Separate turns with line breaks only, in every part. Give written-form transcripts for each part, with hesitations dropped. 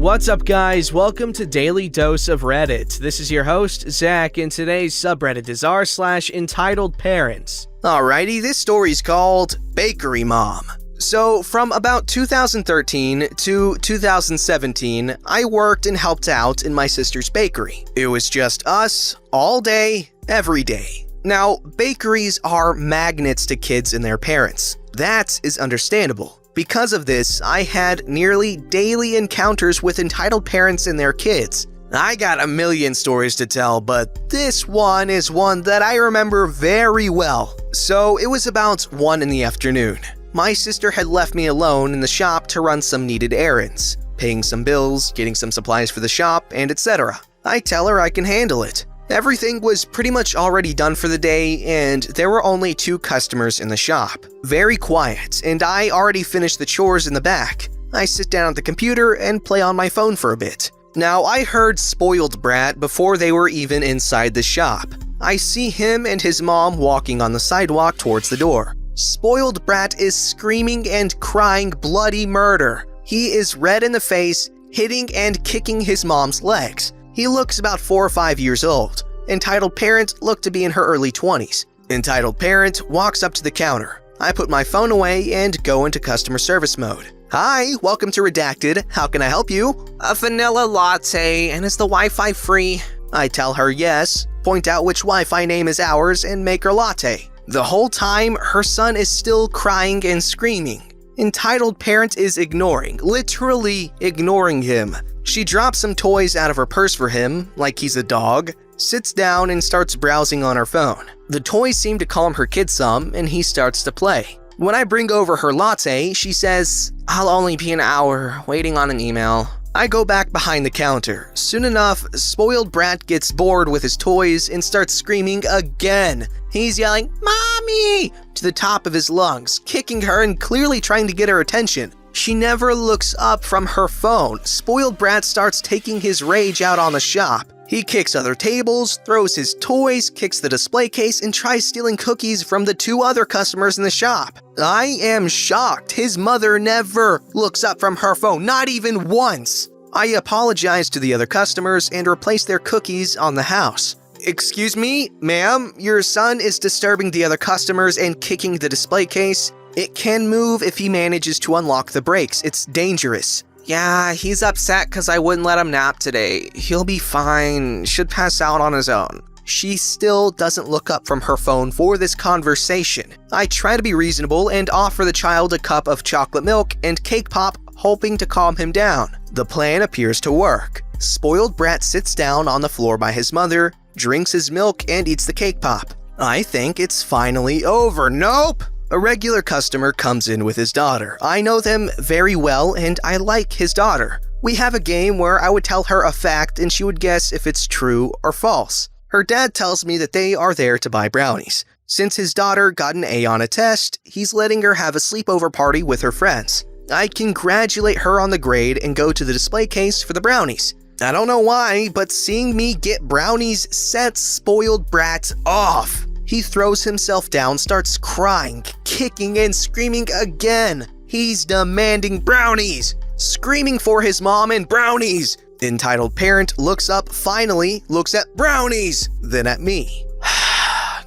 What's up, guys? Welcome to Daily Dose of Reddit. This is your host, Zach, and today's subreddit is r/EntitledParents. Alrighty, this story's called Bakery Mom. So, from about 2013 to 2017, I worked and helped out in my sister's bakery. It was just us, all day, every day. Now, bakeries are magnets to kids and their parents. That is understandable. Because of this, I had nearly daily encounters with entitled parents and their kids. I got a million stories to tell, but this one is one that I remember very well. So it was about 1 in the afternoon. My sister had left me alone in the shop to run some needed errands, paying some bills, getting some supplies for the shop, and etc. I tell her I can handle it. Everything was pretty much already done for the day, and there were only 2 customers in the shop. Very quiet, and I already finished the chores in the back. I sit down at the computer and play on my phone for a bit. Now, I heard Spoiled Brat before they were even inside the shop. I see him and his mom walking on the sidewalk towards the door. Spoiled Brat is screaming and crying bloody murder. He is red in the face, hitting and kicking his mom's legs. He looks about 4 or 5 years old. Entitled Parent looked to be in her early 20s. Entitled Parent walks up to the counter. I put my phone away and go into customer service mode. Hi, welcome to Redacted. How can I help you? A vanilla latte, and is the Wi-Fi free? I tell her yes, point out which Wi-Fi name is ours, and make her latte. The whole time, her son is still crying and screaming. Entitled Parent is ignoring, literally ignoring him. She drops some toys out of her purse for him, like he's a dog, sits down and starts browsing on her phone. The toys seem to calm her kid some, and he starts to play. When I bring over her latte, she says, "I'll only be an hour, waiting on an email." I go back behind the counter. Soon enough, Spoiled Brat gets bored with his toys and starts screaming again. He's yelling, "Mommy!" to the top of his lungs, kicking her and clearly trying to get her attention. She never looks up from her phone. Spoiled Brat starts taking his rage out on the shop. He kicks other tables, throws his toys, kicks the display case, and tries stealing cookies from the 2 other customers in the shop. I am shocked. His mother never looks up from her phone, not even once. I apologize to the other customers and replace their cookies on the house. Excuse me, ma'am, your son is disturbing the other customers and kicking the display case. It can move if he manages to unlock the brakes. It's dangerous. Yeah, he's upset because I wouldn't let him nap today. He'll be fine. Should pass out on his own. She still doesn't look up from her phone for this conversation. I try to be reasonable and offer the child a cup of chocolate milk and cake pop, hoping to calm him down. The plan appears to work. Spoiled Brat sits down on the floor by his mother, drinks his milk, and eats the cake pop. I think it's finally over. Nope! A regular customer comes in with his daughter. I know them very well, and I like his daughter. We have a game where I would tell her a fact and she would guess if it's true or false. Her dad tells me that they are there to buy brownies. Since his daughter got an A on a test, he's letting her have a sleepover party with her friends. I congratulate her on the grade and go to the display case for the brownies. I don't know why, but seeing me get brownies sets Spoiled Brat off. He throws himself down, starts crying, kicking, and screaming again. He's demanding brownies, screaming for his mom and brownies. Entitled Parent looks up, finally looks at brownies, then at me.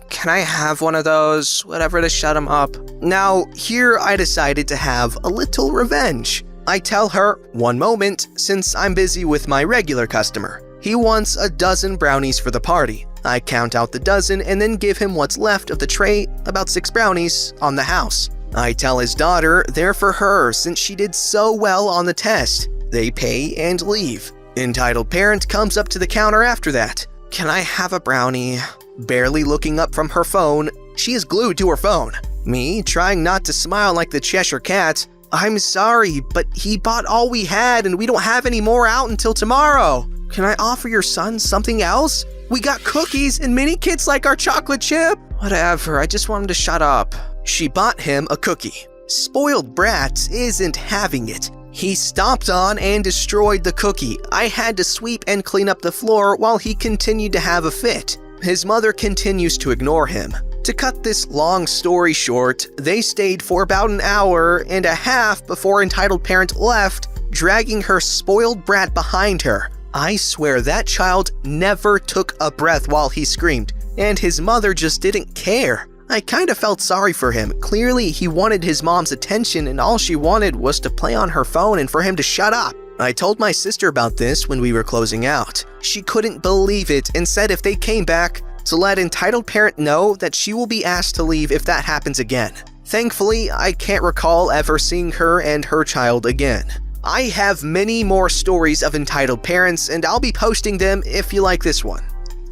Can I have one of those? Whatever to shut him up. Now, here I decided to have a little revenge. I tell her, one moment, since I'm busy with my regular customer. He wants a dozen brownies for the party. I count out the dozen and then give him what's left of the tray, about 6 brownies, on the house. I tell his daughter they're for her since she did so well on the test. They pay and leave. Entitled Parent comes up to the counter after that. Can I have a brownie? Barely looking up from her phone, she is glued to her phone. Me, trying not to smile like the Cheshire Cat. I'm sorry, but he bought all we had and we don't have any more out until tomorrow. Can I offer your son something else? We got cookies and many kids like our chocolate chip. Whatever, I just want him to shut up. She bought him a cookie. Spoiled Brat isn't having it. He stomped on and destroyed the cookie. I had to sweep and clean up the floor while he continued to have a fit. His mother continues to ignore him. To cut this long story short, they stayed for about an hour and a half before Entitled Parent left, dragging her spoiled brat behind her. I swear that child never took a breath while he screamed, and his mother just didn't care. I kinda felt sorry for him. Clearly, he wanted his mom's attention and all she wanted was to play on her phone and for him to shut up. I told my sister about this when we were closing out. She couldn't believe it and said if they came back, to let entitled parent know that she will be asked to leave if that happens again. Thankfully, I can't recall ever seeing her and her child again. I have many more stories of entitled parents, and I'll be posting them if you like this one.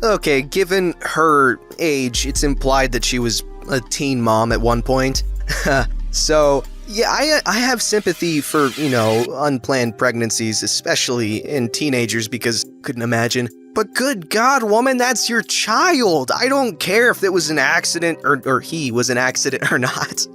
Okay, given her age, it's implied that she was a teen mom at one point. So, yeah, I have sympathy for, unplanned pregnancies, especially in teenagers, because couldn't imagine. But good God, woman, that's your child. I don't care if it was an accident or he was an accident or not.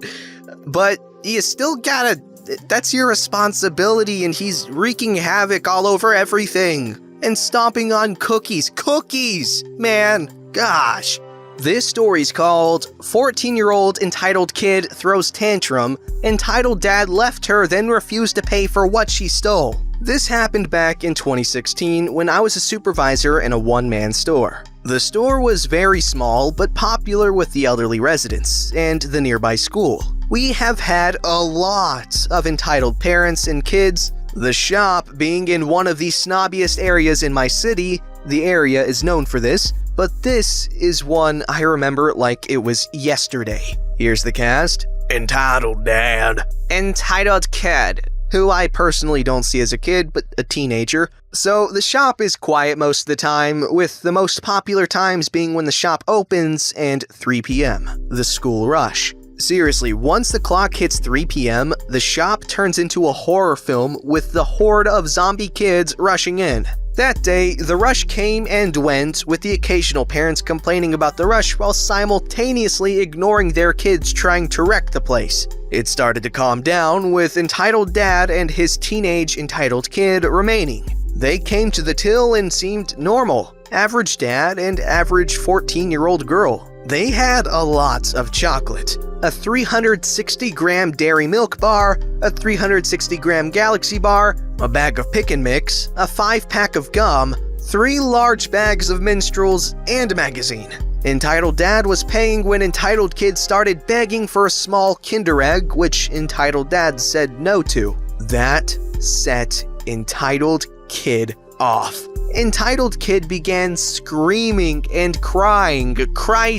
But you still gotta, that's your responsibility, and he's wreaking havoc all over everything. And stomping on cookies. Cookies! Man, gosh. This story's called 14-year-old entitled kid throws tantrum. Entitled dad left her, then refused to pay for what she stole. This happened back in 2016 when I was a supervisor in a one-man store. The store was very small but popular with the elderly residents and the nearby school. We have had a lot of entitled parents and kids. The shop being in one of the snobbiest areas in my city, the area is known for this, but this is one I remember like it was yesterday. Here's the cast. Entitled dad. Entitled kid, who I personally don't see as a kid, but a teenager. So the shop is quiet most of the time, with the most popular times being when the shop opens and 3 p.m., the school rush. Seriously, once the clock hits 3 p.m., the shop turns into a horror film with the horde of zombie kids rushing in. That day, the rush came and went, with the occasional parents complaining about the rush while simultaneously ignoring their kids trying to wreck the place. It started to calm down, with entitled dad and his teenage entitled kid remaining. They came to the till and seemed normal. Average dad and average 14-year-old girl. They had a lot of chocolate. A 360-gram Dairy Milk bar, a 360-gram Galaxy bar, a bag of Pick and Mix, a 5-pack of gum, 3 large bags of minstrels, and a magazine. Entitled dad was paying when entitled kid started begging for a small Kinder Egg, which entitled dad said no to. That set entitled kid off. Entitled kid began screaming and crying,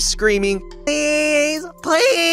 screaming, "Please, please!"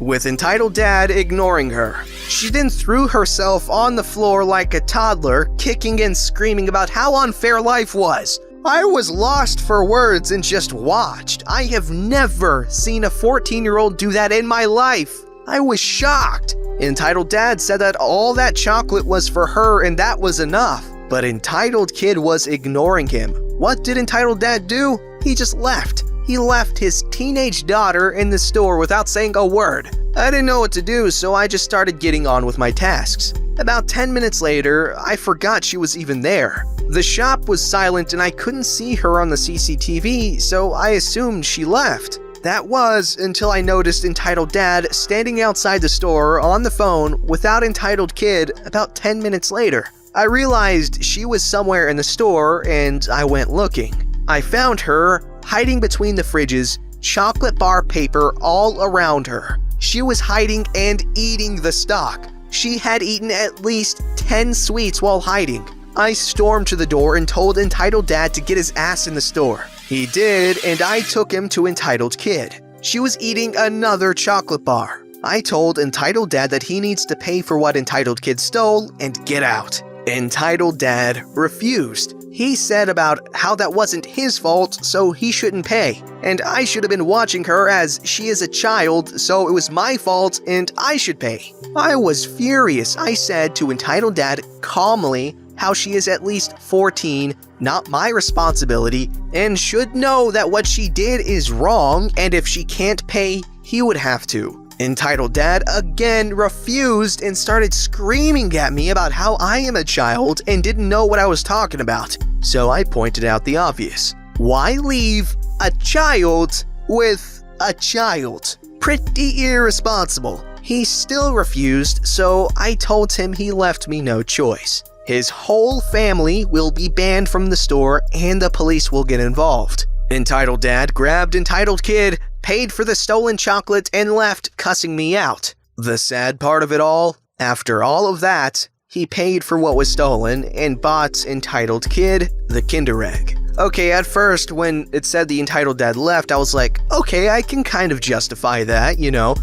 with entitled dad ignoring her. She then threw herself on the floor like a toddler, kicking and screaming about how unfair life was. I was lost for words and just watched. I have never seen a 14-year-old do that in my life. I was shocked. Entitled dad said that all that chocolate was for her and that was enough. But entitled kid was ignoring him. What did entitled dad do? He just left. He left his teenage daughter in the store without saying a word. I didn't know what to do, so I just started getting on with my tasks. About 10 minutes later, I forgot she was even there. The shop was silent and I couldn't see her on the CCTV, so I assumed she left. That was until I noticed entitled dad standing outside the store on the phone without entitled kid about 10 minutes later. I realized she was somewhere in the store and I went looking. I found her hiding between the fridges, chocolate bar paper all around her. She was hiding and eating the stock. She had eaten at least 10 sweets while hiding. I stormed to the door and told entitled dad to get his ass in the store. He did, and I took him to entitled kid. She was eating another chocolate bar. I told entitled dad that he needs to pay for what entitled kid stole and get out. Entitled dad refused. He said about how that wasn't his fault, so he shouldn't pay. And I should have been watching her as she is a child, so it was my fault and I should pay. I was furious. I said to entitled dad calmly how she is at least 14, not my responsibility, and should know that what she did is wrong, and if she can't pay, he would have to. Entitled dad again refused and started screaming at me about how I am a child and didn't know what I was talking about. So I pointed out the obvious. Why leave a child with a child? Pretty irresponsible. He still refused, so I told him he left me no choice. His whole family will be banned from the store and the police will get involved. Entitled Dad grabbed Entitled Kid, paid for the stolen chocolate, and left, cussing me out. The sad part of it all, after all of that, he paid for what was stolen and bought Entitled Kid the Kinder Egg. Okay, at first, when it said the Entitled Dad left, I was like, okay, I can kind of justify that, you know.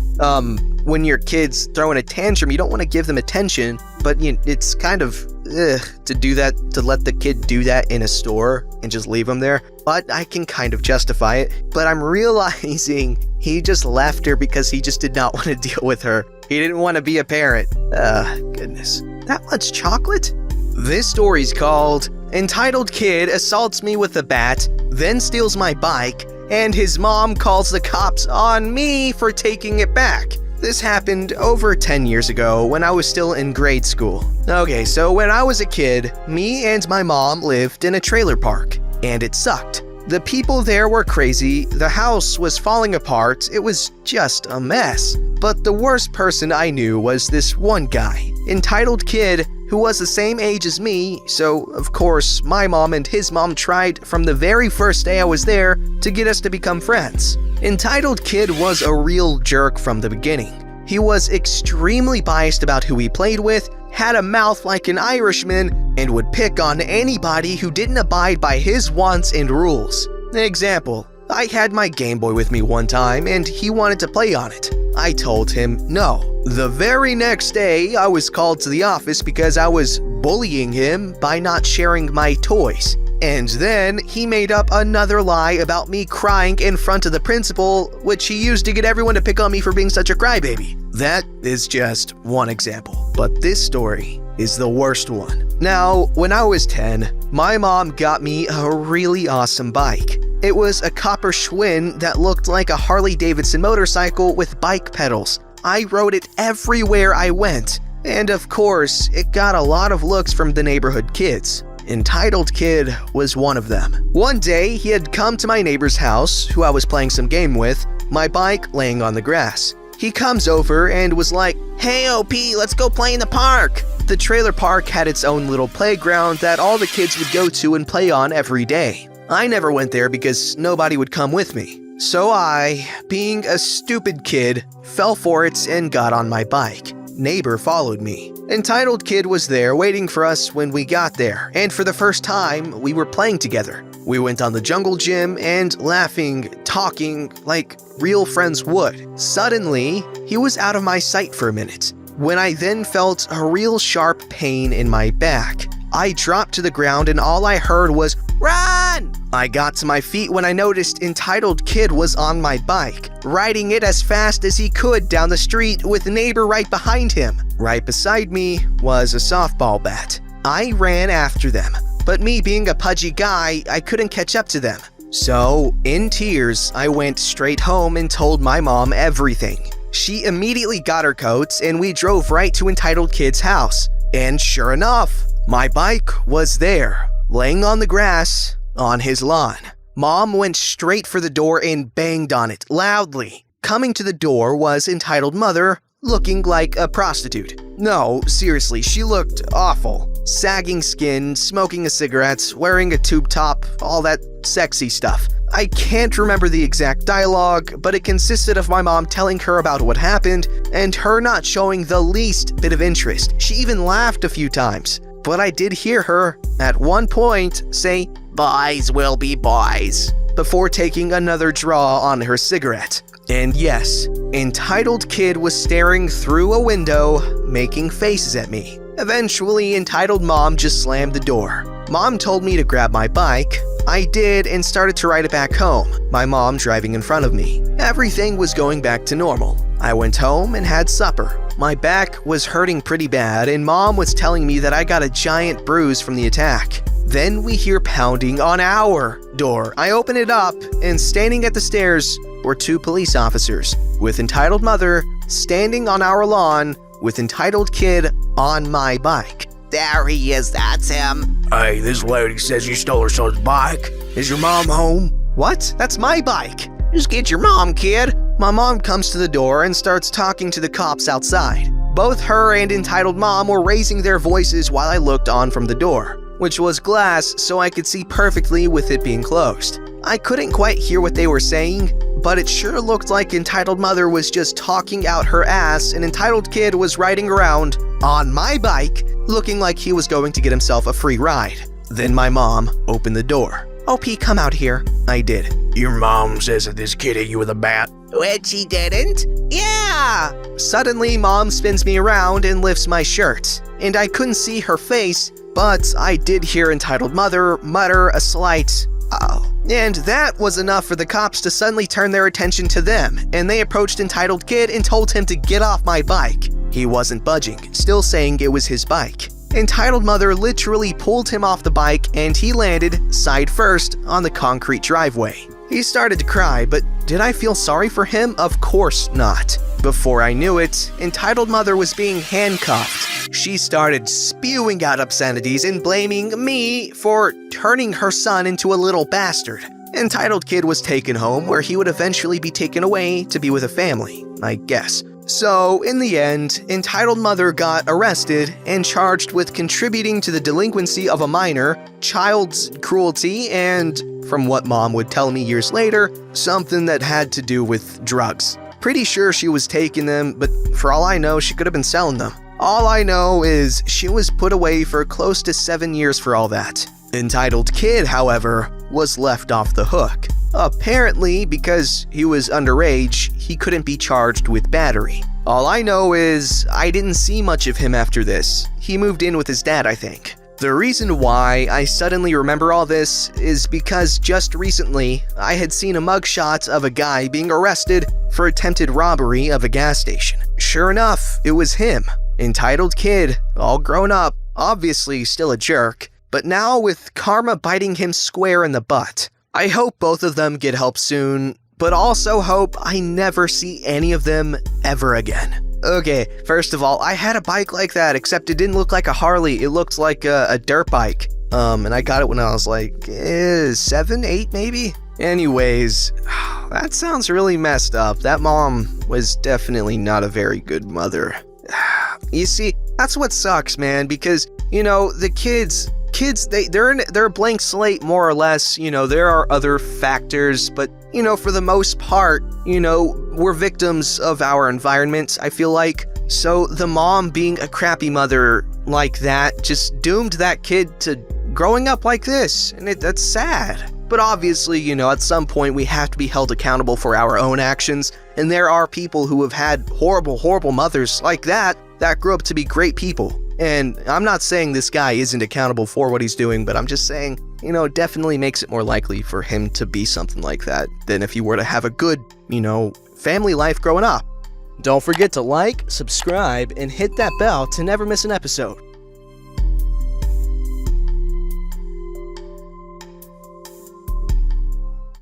When your kid's throwing a tantrum, you don't want to give them attention, but it's kind of, to do that, to let the kid do that in a store and just leave him there. But I can kind of justify it. But I'm realizing he just left her because he just did not want to deal with her. He didn't want to be a parent. Goodness. That much chocolate? This story's called Entitled Kid Assaults Me with a Bat, then Steals My Bike, and His Mom Calls the Cops on Me for taking it back. This happened over 10 years ago when I was still in grade school. Okay, so when I was a kid, me and my mom lived in a trailer park, and it sucked. The people there were crazy, the house was falling apart, it was just a mess. But the worst person I knew was this one guy, Entitled Kid, who was the same age as me, so of course my mom and his mom tried from the very first day I was there to get us to become friends. Entitled Kid was a real jerk from the beginning. He was extremely biased about who he played with, had a mouth like an Irishman, and would pick on anybody who didn't abide by his wants and rules. Example, I had my Game Boy with me one time and he wanted to play on it. I told him no. The very next day, I was called to the office because I was bullying him by not sharing my toys. And then he made up another lie about me crying in front of the principal, which he used to get everyone to pick on me for being such a crybaby. That is just one example, but this story is the worst one. Now, when I was 10, my mom got me a really awesome bike. It was a copper Schwinn that looked like a Harley-Davidson motorcycle with bike pedals. I rode it everywhere I went, and of course, it got a lot of looks from the neighborhood kids. Entitled Kid was one of them. One day, he had come to my neighbor's house, who I was playing some game with, my bike laying on the grass. He comes over and was like, "Hey OP, let's go play in the park." The trailer park had its own little playground that all the kids would go to and play on every day. I never went there because nobody would come with me. So I, being a stupid kid, fell for it and got on my bike. Neighbor followed me. Entitled Kid was there waiting for us when we got there, and for the first time, we were playing together. We went on the jungle gym and laughing, talking like real friends would. Suddenly, he was out of my sight for a minute, when I then felt a real sharp pain in my back. I dropped to the ground and all I heard was, "Run!" I got to my feet when I noticed Entitled Kid was on my bike, riding it as fast as he could down the street with neighbor right behind him. Right beside me was a softball bat. I ran after them, but me being a pudgy guy, I couldn't catch up to them. So, in tears, I went straight home and told my mom everything. She immediately got her coats and we drove right to Entitled Kid's house. And sure enough, my bike was there, laying on the grass on his lawn. Mom went straight for the door and banged on it loudly. Coming to the door was Entitled Mother, looking like a prostitute. No, seriously, she looked awful. Sagging skin, smoking a cigarette, wearing a tube top, all that sexy stuff. I can't remember the exact dialogue, but it consisted of my mom telling her about what happened and her not showing the least bit of interest. She even laughed a few times. But I did hear her, at one point, say, "Boys will be boys," before taking another draw on her cigarette. And yes, Entitled Kid was staring through a window, making faces at me. Eventually, Entitled Mom just slammed the door. Mom told me to grab my bike. I did and started to ride it back home, my mom driving in front of me. Everything was going back to normal. I went home and had supper. My back was hurting pretty bad and Mom was telling me that I got a giant bruise from the attack. Then we hear pounding on our door. I open it up and standing at the stairs were two police officers, with Entitled Mother standing on our lawn with Entitled Kid on my bike.
There he is, that's him.
Hey, this lady says you stole her son's bike. Is your mom home?
What? That's my bike.
Just get your mom, kid.
My mom comes to the door and starts talking to the cops outside. Both her and entitled mom were raising their voices while I looked on from the door, which was glass so I could see perfectly with it being closed. I couldn't quite hear what they were saying, but it sure looked like entitled mother was just talking out her ass and entitled kid was riding around on my bike looking like he was going to get himself a free ride. Then my mom opened the door. "OP, come out here." I did.
Your mom says that this kid hit you with a bat.
When she didn't? Yeah!
Suddenly, mom spins me around and lifts my shirt, and I couldn't see her face, but I did hear entitled mother mutter a slight, "oh." And that was enough for the cops to suddenly turn their attention to them, and they approached entitled kid and told him to get off my bike. He wasn't budging, still saying it was his bike. Entitled mother literally pulled him off the bike and he landed side first on the concrete driveway. He started to cry, but did I feel sorry for him? Of course not. Before I knew it, entitled mother was being handcuffed. She started spewing out obscenities and blaming me for turning her son into a little bastard. Entitled kid was taken home where he would eventually be taken away to be with a family, I guess. So, in the end, entitled mother got arrested and charged with contributing to the delinquency of a minor, child's cruelty, and, from what mom would tell me years later, something that had to do with drugs. Pretty sure she was taking them, but for all I know, she could have been selling them. All I know is she was put away for close to 7 years for all that. Entitled kid, however, was left off the hook. Apparently, because he was underage, he couldn't be charged with battery. All I know is I didn't see much of him after this. He moved in with his dad, I think. The reason why I suddenly remember all this is because just recently, I had seen a mugshot of a guy being arrested for attempted robbery of a gas station. Sure enough, it was him. Entitled kid, all grown up, obviously still a jerk, but now with karma biting him square in the butt. I hope both of them get help soon, but also hope I never see any of them ever again. Okay, first of all, I had a bike like that, except it didn't look like a Harley, it looked like a dirt bike. And I got it when I was like 7, 8 maybe? Anyways, that sounds really messed up. That mom was definitely not a very good mother. You see, that's what sucks, man, because, you know, the kids, they're a blank slate more or less. You know, there are other factors, but, you know, for the most part, you know, we're victims of our environment, I feel like. So the mom being a crappy mother like that just doomed that kid to growing up like this, and that's sad. But obviously, you know, at some point we have to be held accountable for our own actions, and there are people who have had horrible mothers like that grew up to be great people. And I'm not saying this guy isn't accountable for what he's doing, but I'm just saying, you know, it definitely makes it more likely for him to be something like that than if he were to have a good, you know, family life growing up. Don't forget to like, subscribe, and hit that bell to never miss an episode.